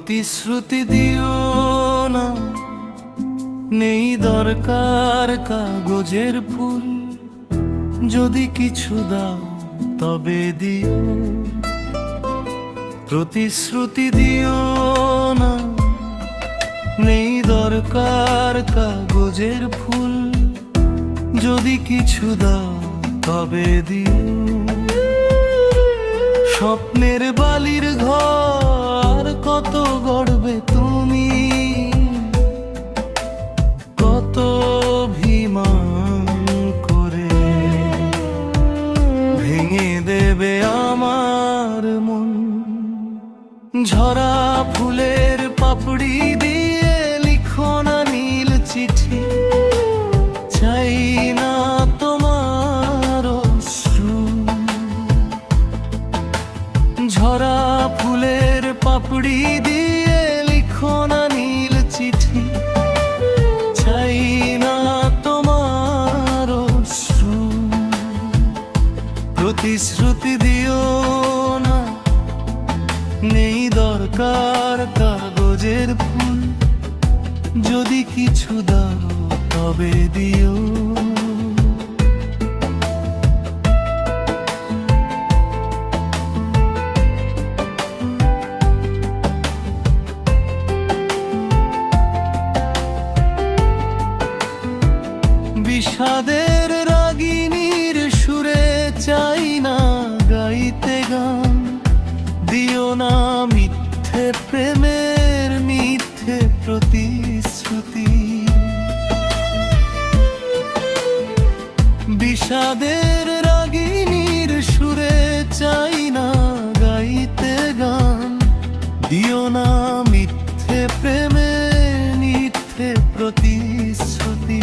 প্রতিশ্রুতি দিও না, নেই দরকার কাগজের ফুল। যদি কিছু দাও তবে দিও। প্রতিশ্রুতি দিও না, নেই দরকার কাগজের ফুল। যদি কিছু দাও তবে দিও। স্বপ্নের বালির ঘর কত গড়বে তুমি, কত অভিমান করে ভেঙে দেবে আমার মন। ঝরা ফুলের পাপড়ি দিয়ে লিখো না নীল চিঠি, চাই না তোমার অশ্রু। ঝরা ফুলের পাপড়ি দিয়ে লিখো না নীল চিঠি, চাই না তোমার অশ্রু। প্রতিশ্রুতি দিও না, নেই দরকার কাগজের ফুল। যদি কিছু দাও তবে দিও। বিষাদের রাগিনীর সুরে চাই না গাইতে গান। দিও না মিথ্যে প্রেমের মিথ্যে প্রতিশ্রুতি। বিষাদের রাগিনীর সুরে চাই না গাইতে গান। দিও না মিথ্যে প্রেমের মিথ্যে প্রতিশ্রুতি।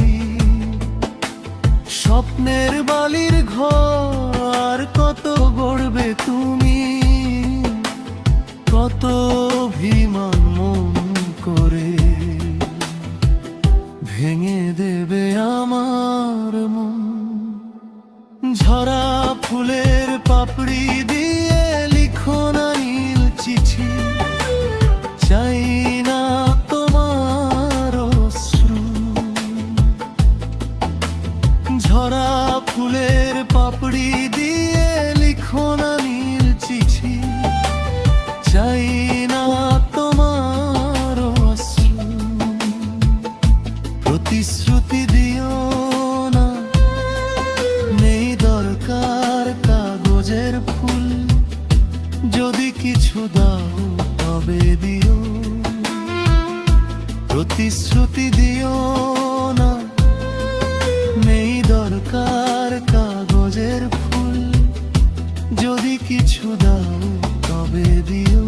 স্বপ্নের বালির ঘর কত গড়বে তুমি, কত অভিমান মন করে ভেঙে দেবে আমার মন। ঝরা ফুলের পাপড়ি দিয়ে লিখো না নীল চিঠি, চাই না তোমার অশ্রু। ঝরা ফুলের পাপড়ি দিয়ে লিখো না নীল চিঠি, চাই না তোমার অশ্রু। প্রতিশ্রুতি দিও না, নেই দরকার কাগজের ফুল। যদি কিছু দাও তবে দিও। প্রতিশ্রুতি দিও না, নেই দরকার কাগজের ফুল। যদি কিছু দাও তবে দিও।